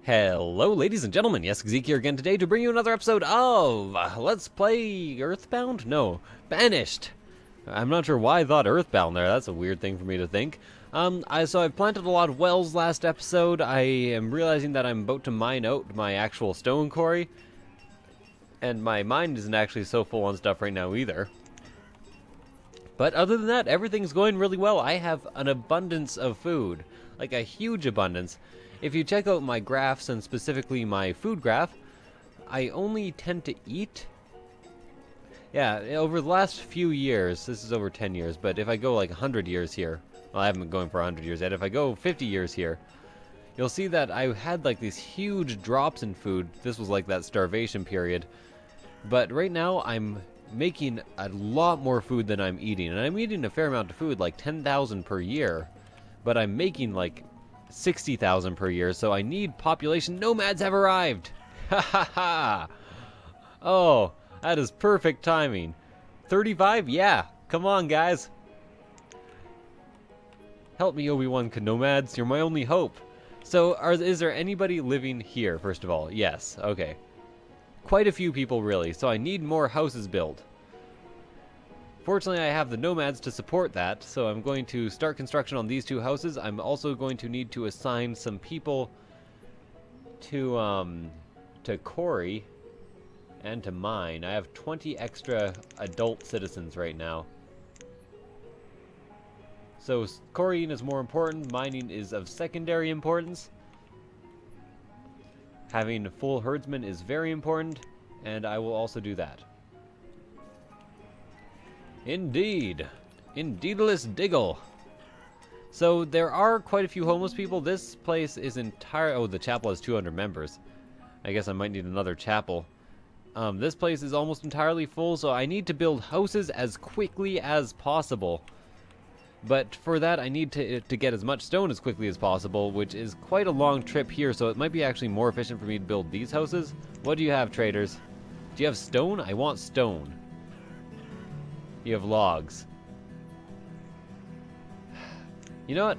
Hello, ladies and gentlemen. Yessik here again today to bring you another episode of Let's Play Earthbound? No, Banished. I'm not sure why I thought Earthbound there. That's a weird thing for me to think. So I've planted a lot of wells last episode. I am realizing that I'm about to mine out my actual stone quarry. And my mind isn't actually so full on stuff right now either. But other than that, everything's going really well. I have an abundance of food. Like a huge abundance. If you check out my graphs, and specifically my food graph, I only tend to eat... Yeah, over the last few years, this is over 10 years, but if I go like 100 years here, well, I haven't been going for 100 years yet, if I go 50 years here, you'll see that I had like these huge drops in food. This was like that starvation period. But right now, I'm making a lot more food than I'm eating, and I'm eating a fair amount of food, like 10,000 per year, but I'm making like 60,000 per year, so I need population. Nomads have arrived! Ha ha ha! Oh, that is perfect timing. 35? Yeah! Come on, guys! Help me, Obi-Wan Nomads. You're my only hope. So, is there anybody living here, first of all? Yes. Okay. Quite a few people, really, so I need more houses built. Fortunately, I have the nomads to support that, so I'm going to start construction on these two houses. I'm also going to need to assign some people to quarry and to mine. I have 20 extra adult citizens right now. So quarrying is more important, mining is of secondary importance. Having full herdsmen is very important, and I will also do that. Indeed. Indeedless diggle. So there are quite a few homeless people. This place is entire... Oh, the chapel has 200 members. I guess I might need another chapel. This place is almost entirely full, so I need to build houses as quickly as possible. But for that, I need to get as much stone as quickly as possible, which is quite a long trip here, so it might be actually more efficient for me to build these houses. What do you have, traders? Do you have stone? I want stone. You have logs. You know what?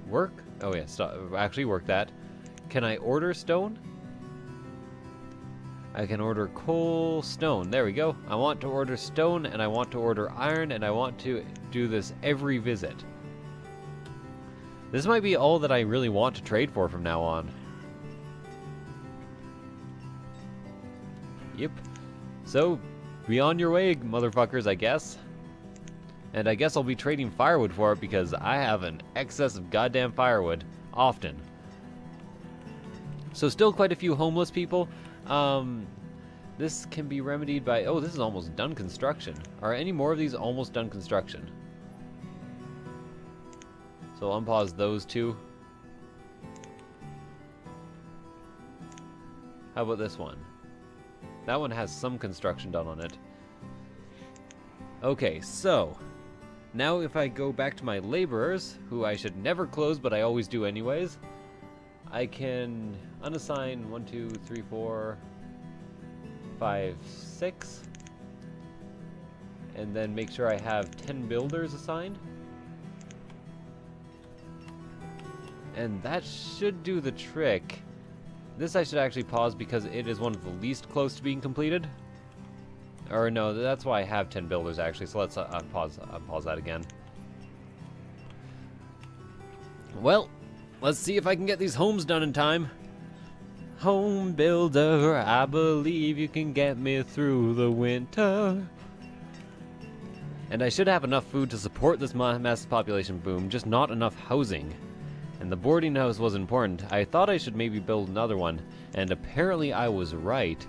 Work? Oh yeah, stop. Actually work that. Can I order stone? I can order coal, stone. There we go. I want to order stone, and I want to order iron, and I want to do this every visit. This might be all that I really want to trade for from now on. Yep. So, be on your way, motherfuckers, I guess. And I guess I'll be trading firewood for it because I have an excess of goddamn firewood. Often. So still quite a few homeless people. This can be remedied by... Oh, this is almost done construction. Are any more of these almost done construction? So I'll unpause those two. How about this one? That one has some construction done on it. Okay, so now if I go back to my laborers, who I should never close, but I always do anyways, I can unassign 1, 2, 3, 4, 5, 6, and then make sure I have 10 builders assigned. And that should do the trick. This I should actually pause because it is one of the least close to being completed. Or no, that's why I have 10 builders actually, so let's unpause that again. Well, let's see if I can get these homes done in time. Home builder, I believe you can get me through the winter. And I should have enough food to support this massive population boom, just not enough housing. And the boarding house was important. I thought I should maybe build another one, and apparently I was right.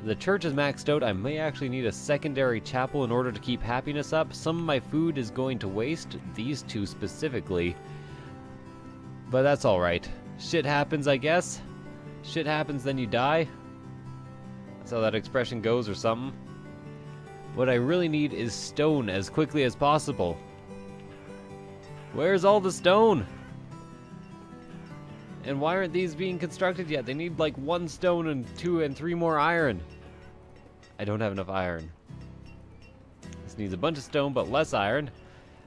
The church is maxed out. I may actually need a secondary chapel in order to keep happiness up. Some of my food is going to waste, these two specifically. But that's alright. Shit happens, I guess. Shit happens, then you die. That's how that expression goes or something. What I really need is stone as quickly as possible. Where's all the stone? And why aren't these being constructed yet? They need like 1 stone and 2 and 3 more iron. I don't have enough iron. This needs a bunch of stone, but less iron.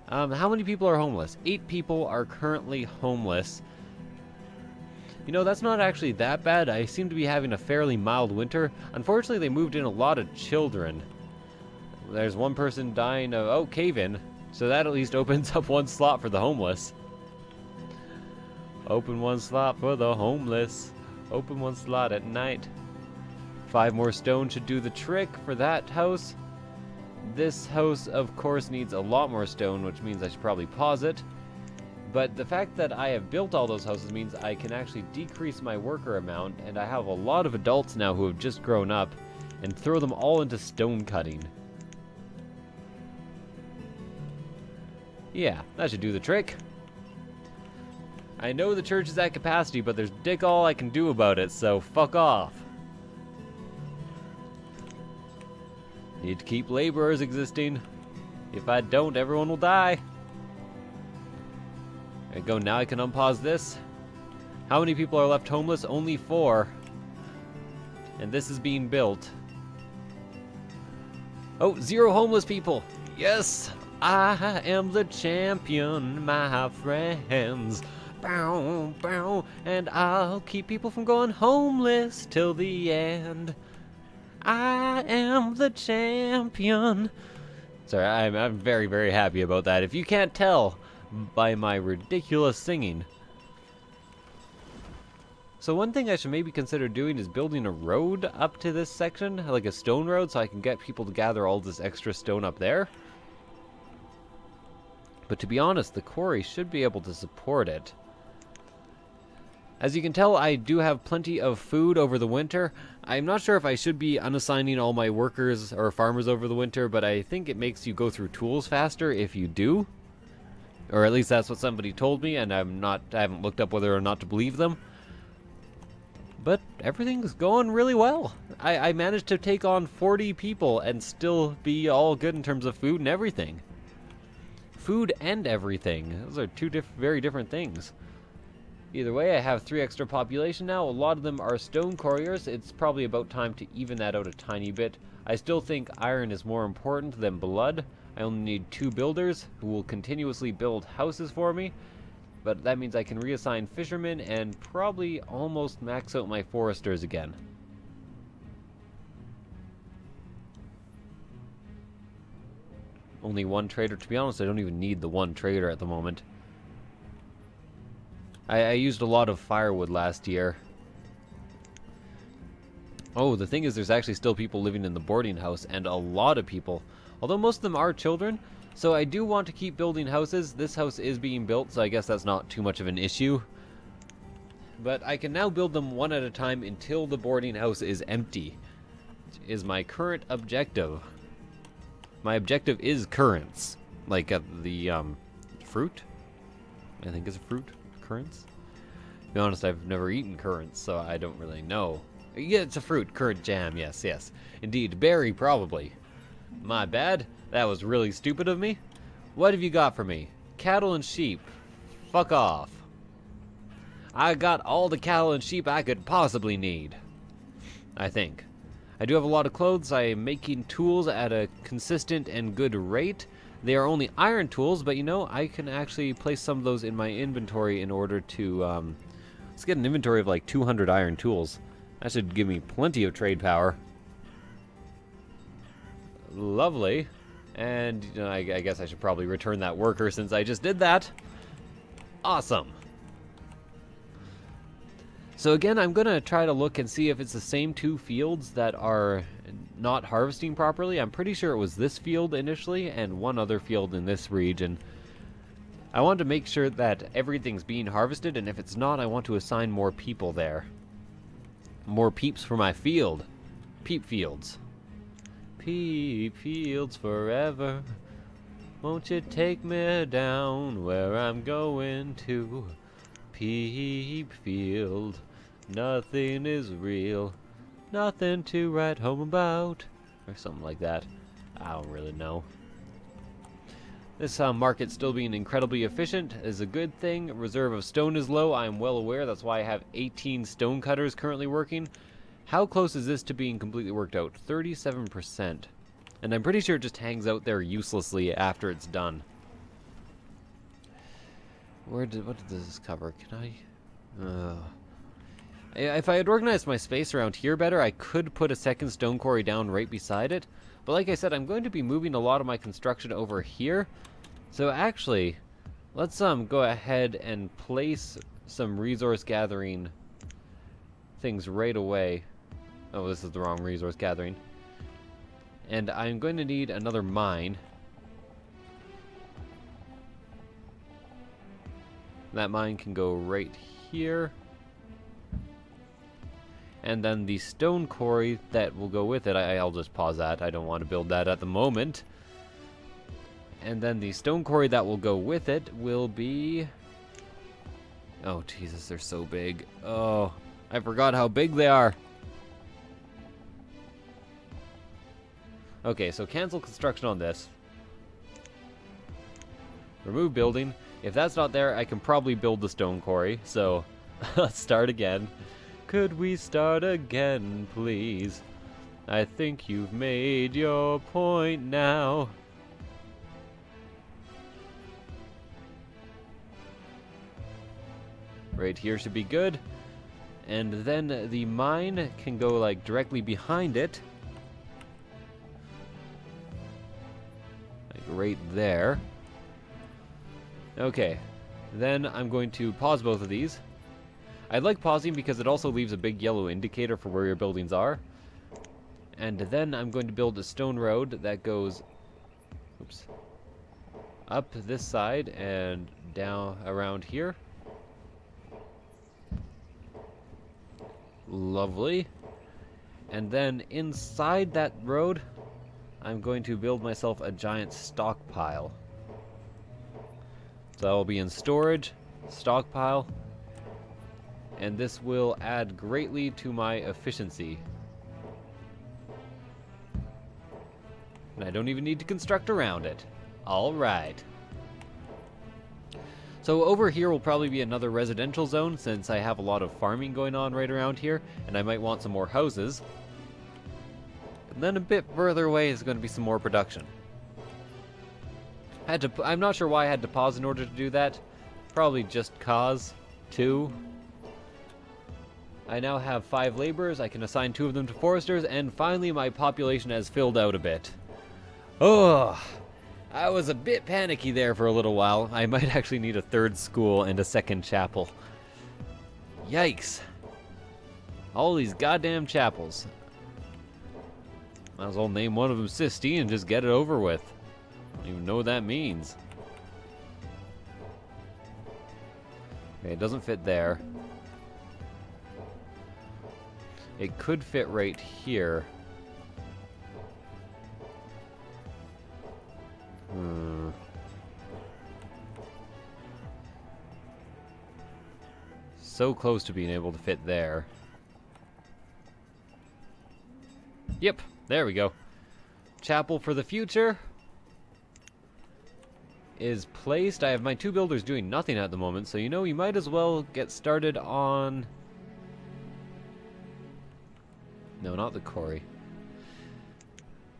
How many people are homeless? 8 people are currently homeless. You know, that's not actually that bad. I seem to be having a fairly mild winter. Unfortunately, they moved in a lot of children. There's one person dying of, oh, cave-in. So that at least opens up one slot for the homeless. Open one slot for the homeless. Open one slot at night. 5 more stone should do the trick for that house. This house, of course, needs a lot more stone, which means I should probably pause it. But the fact that I have built all those houses means I can actually decrease my worker amount, and I have a lot of adults now who have just grown up, and throw them all into stone cutting. Yeah, that should do the trick. I know the church is at capacity, but there's dick all I can do about it, so fuck off. Need to keep laborers existing. If I don't, everyone will die. There you go, now I can unpause this. How many people are left homeless? Only 4. And this is being built. Oh, 0 homeless people! Yes! I am the champion, my friends. Bow, bow, and I'll keep people from going homeless till the end. I am the champion. Sorry, I'm very, very happy about that. If you can't tell by my ridiculous singing. So one thing I should maybe consider doing is building a road up to this section, like a stone road, so I can get people to gather all this extra stone up there. But to be honest, the quarry should be able to support it. As you can tell, I do have plenty of food over the winter. I'm not sure if I should be unassigning all my workers or farmers over the winter, but I think it makes you go through tools faster if you do. Or at least that's what somebody told me, and I haven't looked up whether or not to believe them. But everything's going really well. I managed to take on 40 people and still be all good in terms of food and everything. Food and everything. Those are two very different things. Either way, I have 3 extra population now. A lot of them are stone quarriers. It's probably about time to even that out a tiny bit. I still think iron is more important than blood. I only need 2 builders who will continuously build houses for me. But that means I can reassign fishermen and probably almost max out my foresters again. Only 1 trader. To be honest, I don't even need the 1 trader at the moment. I used a lot of firewood last year. Oh, the thing is there's actually still people living in the boarding house, and a lot of people. Although most of them are children, so I do want to keep building houses. This house is being built, so I guess that's not too much of an issue. But I can now build them one at a time until the boarding house is empty, which is my current objective. My objective is currants. Like the fruit? I think it's a fruit. Currants? To be honest, I've never eaten currants, so I don't really know. Yeah, it's a fruit. Currant jam, yes, yes. Indeed, berry, probably. My bad. That was really stupid of me. What have you got for me? Cattle and sheep. Fuck off. I got all the cattle and sheep I could possibly need. I think. I do have a lot of clothes. I am making tools at a consistent and good rate. They are only iron tools, but you know, I can actually place some of those in my inventory in order to, let's get an inventory of like 200 iron tools. That should give me plenty of trade power. Lovely. And, you know, I guess I should probably return that worker since I just did that. Awesome. So again, I'm going to try to look and see if it's the same 2 fields that are not harvesting properly. I'm pretty sure it was this field initially and 1 other field in this region. I want to make sure that everything's being harvested, and if it's not, I want to assign more people there. More peeps for my field. Peep fields. Peep fields forever. Won't you take me down where I'm going to? Peep field. Nothing is real. Nothing to write home about. Or something like that. I don't really know. This market still being incredibly efficient is a good thing. Reserve of stone is low. I am well aware. That's why I have 18 stone cutters currently working. How close is this to being completely worked out? 37%. And I'm pretty sure it just hangs out there uselessly after it's done. What did this cover? Can I... If I had organized my space around here better, I could put a second stone quarry down right beside it. But like I said, I'm going to be moving a lot of my construction over here. So actually, let's go ahead and place some resource gathering things right away. Oh, this is the wrong resource gathering. And I'm going to need another mine. That mine can go right here. And then the stone quarry that will go with it, I'll just pause that. I don't want to build that at the moment. And then the stone quarry that will go with it will be... Oh, Jesus, they're so big. Oh, I forgot how big they are. Okay, so cancel construction on this. Remove building. If that's not there, I can probably build the stone quarry. So, let's start again. Could we start again, please? I think you've made your point now. Right here should be good. And then the mine can go like directly behind it. Like right there. Okay. Then I'm going to pause both of these. I like pausing because it also leaves a big yellow indicator for where your buildings are. And then I'm going to build a stone road that goes up this side and down around here. Lovely. And then inside that road, I'm going to build myself a giant stockpile. So that will be in storage, stockpile. And this will add greatly to my efficiency. And I don't even need to construct around it. Alright. So over here will probably be another residential zone, since I have a lot of farming going on right around here, and I might want some more houses. And then a bit further away is going to be some more production. I'm not sure why I had to pause in order to do that. Probably just cause. 2. I now have 5 laborers. I can assign 2 of them to foresters, and finally my population has filled out a bit. Oh, I was a bit panicky there for a little while. I might actually need a 3rd school and a 2nd chapel. Yikes. All these goddamn chapels. Might as well name one of them Sistine and just get it over with. I don't even know what that means. Okay, it doesn't fit there. It could fit right here. So close to being able to fit there. Yep, there we go. Chapel for the future is placed. I have my 2 builders doing nothing at the moment, so you know, you might as well get started on... No, not the quarry.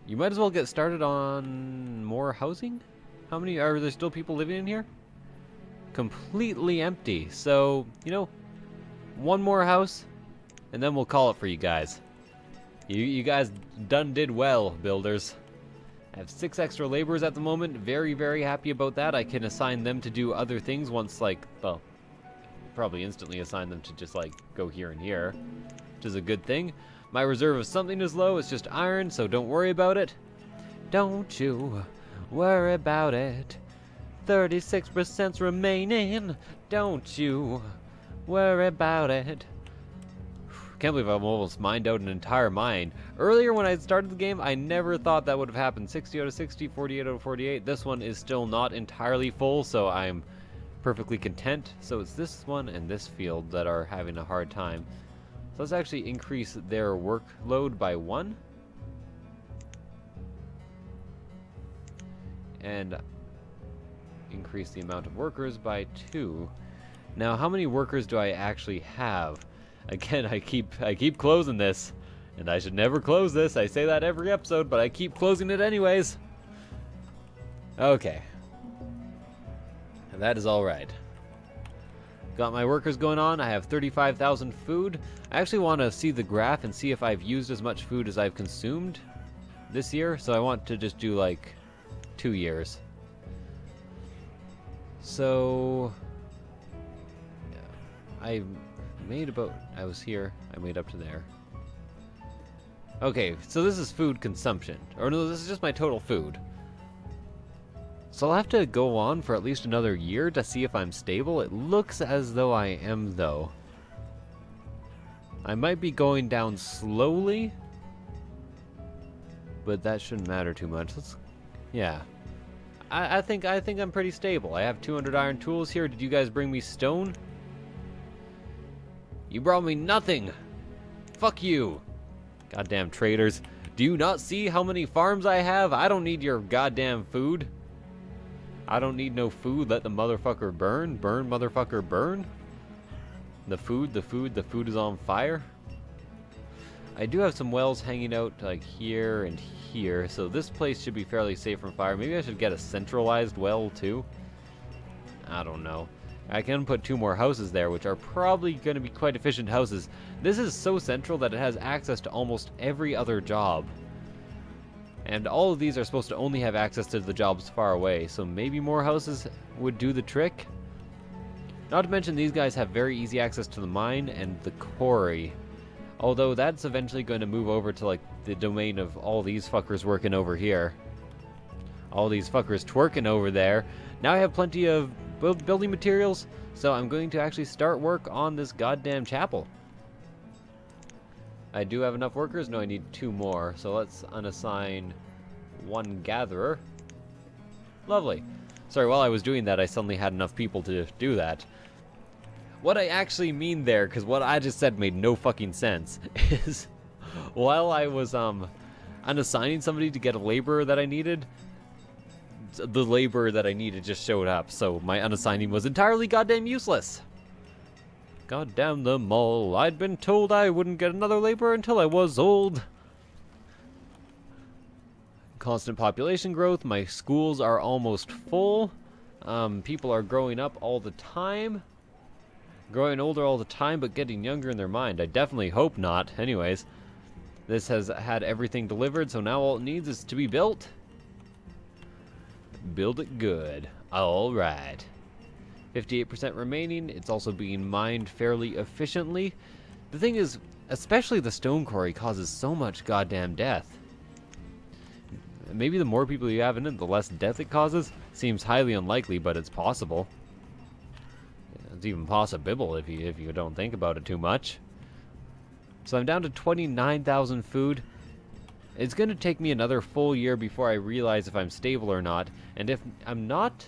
You might as well get started on more housing? How many are there still people living in here? Completely empty. So, you know, 1 more house, and then we'll call it for you guys. You guys did well, builders. I have 6 extra laborers at the moment. Very, very happy about that. I can assign them to do other things once, like, well, probably instantly assign them to just, like, go here and here, which is a good thing. My reserve of something is low. It's just iron, so don't worry about it. Don't you worry about it. 36% remaining. Don't you worry about it. Can't believe I've almost mined out an entire mine. Earlier when I started the game, I never thought that would have happened. 60 out of 60, 48 out of 48. This one is still not entirely full, so I'm perfectly content. So it's this one and this field that are having a hard time. So let's actually increase their workload by 1. And increase the amount of workers by 2. Now, how many workers do I actually have? Again, I keep closing this, and I should never close this. I say that every episode, but I keep closing it anyways. Okay. And that is all right. Got my workers going on. I have 35,000 food. I actually want to see the graph and see if I've used as much food as I've consumed this year. So I want to just do like 2 years. So I made about, I was here, I made up to there. Okay, so this is food consumption. Or no, this is just my total food. So I'll have to go on for at least another year to see if I'm stable. It looks as though I am, though. I might be going down slowly, but that shouldn't matter too much. Yeah. I think I'm pretty stable. I have 200 iron tools here. Did you guys bring me stone? You brought me nothing. Fuck you. Goddamn traders. Do you not see how many farms I have? I don't need your goddamn food. I don't need no food. Let the motherfucker burn. Burn, motherfucker, burn. The food is on fire. I do have some wells hanging out like here and here, so this place should be fairly safe from fire. Maybe I should get a centralized well too. I don't know. I can put 2 more houses there, which are probably going to be quite efficient houses. This is so central that it has access to almost every other job. And all of these are supposed to only have access to the jobs far away, so maybe more houses would do the trick. Not to mention these guys have very easy access to the mine and the quarry. Although that's eventually going to move over to like the domain of all these fuckers working over here. All these fuckers twerking over there. Now I have plenty of building materials, so I'm going to actually start work on this goddamn chapel. I do have enough workers. No, I need 2 more, so let's unassign 1 gatherer. Lovely. Sorry, while I was doing that, I suddenly had enough people to do that. What I actually mean there, because what I just said made no fucking sense, is while I was unassigning somebody to get a laborer that I needed, the laborer that I needed just showed up, so my unassigning was entirely goddamn useless. Goddamn them all. I'd been told I wouldn't get another laborer until I was old. Constant population growth. My schools are almost full. People are growing up all the time. Growing older all the time, but getting younger in their mind. I definitely hope not. Anyways, this has had everything delivered, so now all it needs is to be built. Build it good. Alright. 58% remaining. It's also being mined fairly efficiently. The thing is, especially the stone quarry causes so much goddamn death. Maybe the more people you have in it, the less death it causes. Seems highly unlikely, but it's possible. It's even possible if you don't think about it too much. So I'm down to 29,000 food. It's going to take me another full year before I realize if I'm stable or not. And if I'm not,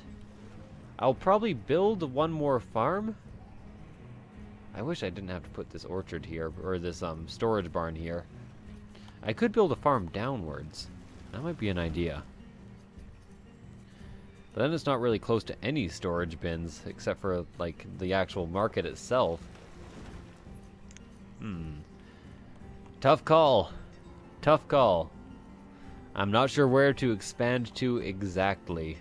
I'll probably build 1 more farm. I wish I didn't have to put this orchard here, or this storage barn here. I could build a farm downwards. That might be an idea. But then it's not really close to any storage bins, except for, like, the actual market itself. Tough call. Tough call. I'm not sure where to expand to exactly.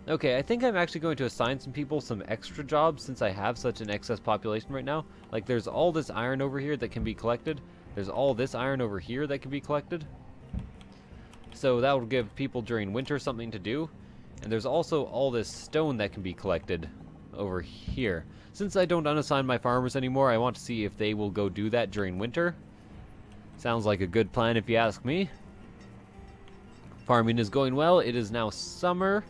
Okay, I think I'm actually going to assign some people some extra jobs since I have such an excess population right now. Like, there's all this iron over here that can be collected. There's all this iron over here that can be collected. So that will give people during winter something to do. And there's also all this stone that can be collected over here. Since I don't unassign my farmers anymore, I want to see if they will go do that during winter. Sounds like a good plan if you ask me. Farming is going well. It is now summer.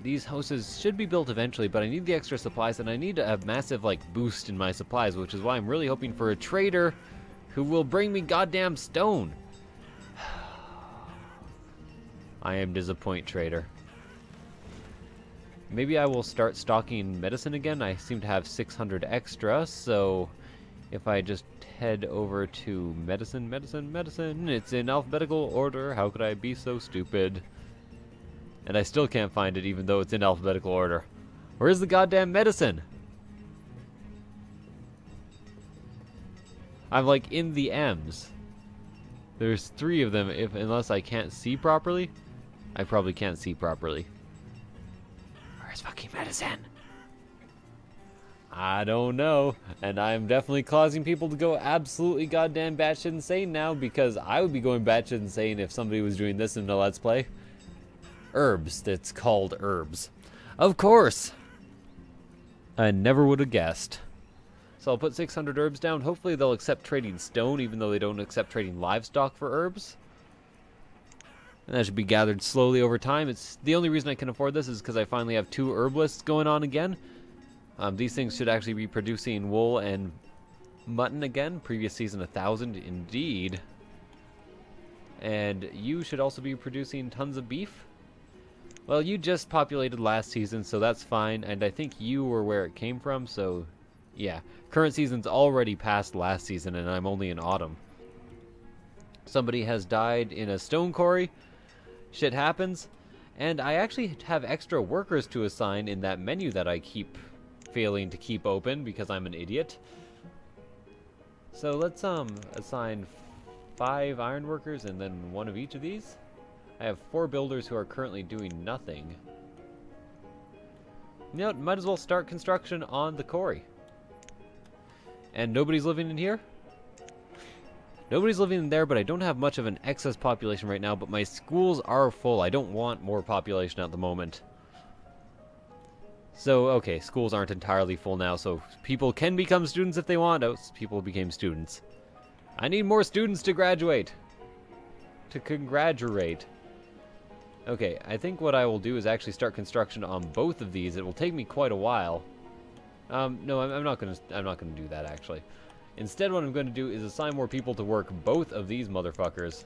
These houses should be built eventually, but I need the extra supplies, and I need a massive, like, boost in my supplies, which is why I'm really hoping for a trader who will bring me goddamn stone. I am disappointed, trader. Maybe I will start stocking medicine again. I seem to have 600 extra, so if I just head over to medicine, it's in alphabetical order. How could I be so stupid? And I still can't find it, even though it's in alphabetical order. Where's the goddamn medicine? I'm like in the M's. There's 3 of them, unless I can't see properly. I probably can't see properly. Where's fucking medicine? I don't know. And I'm definitely causing people to go absolutely goddamn batshit insane now, because I would be going batshit insane if somebody was doing this in a Let's Play. Herbs. It's called herbs. Of course! I never would have guessed. So I'll put 600 herbs down. Hopefully they'll accept trading stone, even though they don't accept trading livestock for herbs. And that should be gathered slowly over time. It's the only reason I can afford this is because I finally have 2 herbalists going on again. These things should actually be producing wool and mutton again. Previous season 1,000 indeed. And you should also be producing tons of beef. Well, you just populated last season, so that's fine. And I think you were where it came from, so yeah. Current season's already past last season, and I'm only in autumn. Somebody has died in a stone quarry. Shit happens. And I actually have extra workers to assign in that menu that I keep failing to keep open because I'm an idiot. So let's assign 5 iron workers and then 1 of each of these. I have 4 builders who are currently doing nothing. You know what? Might as well start construction on the quarry. And nobody's living in here? Nobody's living in there, but I don't have much of an excess population right now, but my schools are full. I don't want more population at the moment. So, okay, schools aren't entirely full now, so people can become students if they want. Oh, people became students. I need more students to graduate. To congratulate. Okay, I think what I will do is actually start construction on both of these. It will take me quite a while. No, I'm not gonna do that actually. Instead, what I'm going to do is assign more people to work both of these motherfuckers.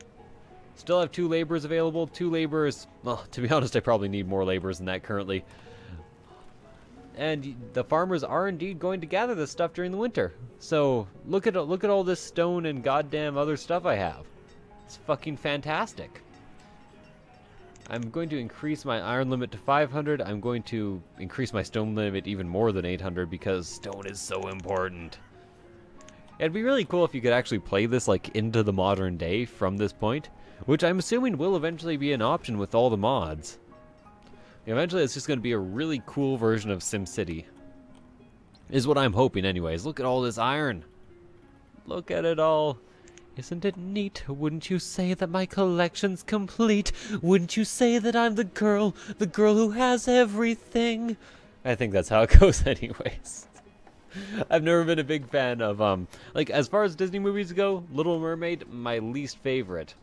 Still have 2 laborers available. 2 laborers. Well, to be honest, I probably need more laborers than that currently. And the farmers are indeed going to gather this stuff during the winter. So look at all this stone and goddamn other stuff I have. It's fucking fantastic. I'm going to increase my iron limit to 500. I'm going to increase my stone limit even more than 800 because stone is so important. It'd be really cool if you could actually play this like into the modern day from this point, which I'm assuming will eventually be an option with all the mods. Eventually it's just going to be a really cool version of SimCity. Is what I'm hoping anyways. Look at all this iron. Look at it all. Isn't it neat? Wouldn't you say that my collection's complete? Wouldn't you say that I'm the girl who has everything? I think that's how it goes anyways. I've never been a big fan of, like, as far as Disney movies go, Little Mermaid, my least favorite.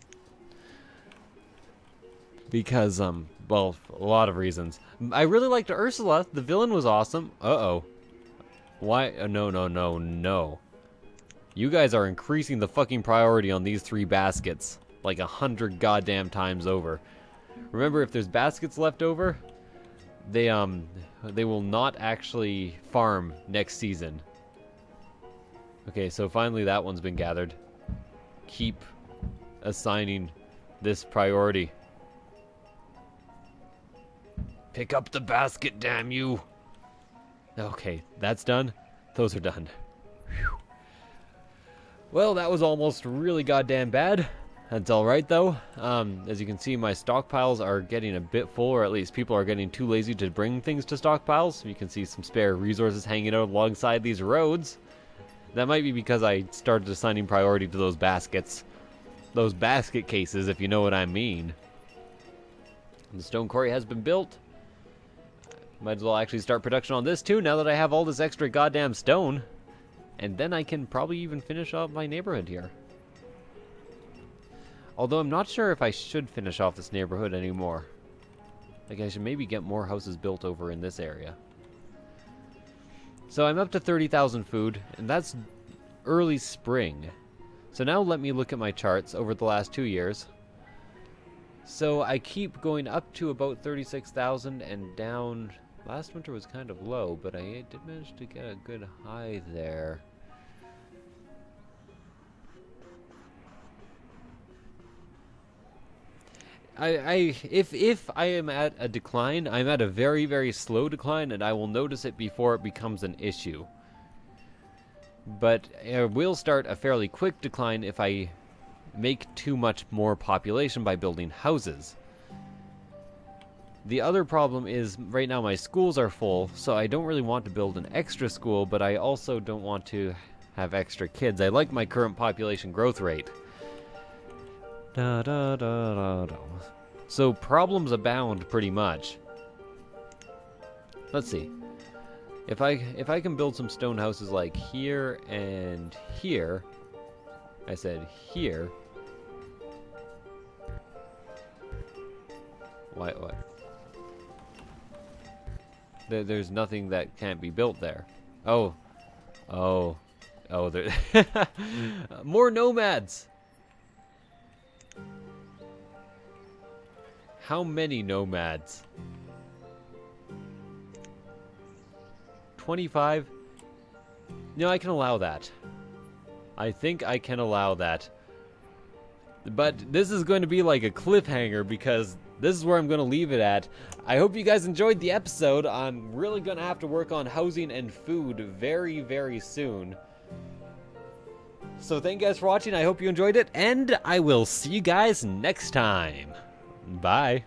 Because, well, a lot of reasons. I really liked Ursula. The villain was awesome. Uh-oh. Why? No, no, no, no. You guys are increasing the fucking priority on these 3 baskets. Like 100 goddamn times over. Remember, if there's baskets left over, they will not actually farm next season. Okay, so finally that one's been gathered. Keep assigning this priority. Pick up the basket, damn you! Okay, that's done. Those are done. Whew. Well, that was almost really goddamn bad. That's alright, though. As you can see, my stockpiles are getting a bit full, or at least people are getting too lazy to bring things to stockpiles. You can see some spare resources hanging out alongside these roads. That might be because I started assigning priority to those baskets. Those basket cases, if you know what I mean. The stone quarry has been built. Might as well actually start production on this, too, now that I have all this extra goddamn stone. And then I can probably even finish off my neighborhood here. Although I'm not sure if I should finish off this neighborhood anymore. Like, I should maybe get more houses built over in this area. So I'm up to 30,000 food, and that's early spring. So now let me look at my charts over the last 2 years. So I keep going up to about 36,000 and down. Last winter was kind of low, but I did manage to get a good high there. If I am at a decline, I'm at a very, very slow decline, and I will notice it before it becomes an issue. But I will start a fairly quick decline if I make too much more population by building houses. The other problem is right now my schools are full, so I don't really want to build an extra school, but I also don't want to have extra kids. I like my current population growth rate. Da, da, da, da, da. So problems abound pretty much. Let's see. If I can build some stone houses like here and here. I said here. What? There's nothing that can't be built there. Oh, there. More nomads. How many nomads? 25? No, I can allow that. I think I can allow that. But this is going to be like a cliffhanger because this is where I'm going to leave it at. I hope you guys enjoyed the episode. I'm really going to have to work on housing and food very, very soon. So thank you guys for watching. I hope you enjoyed it, and I will see you guys next time. Bye.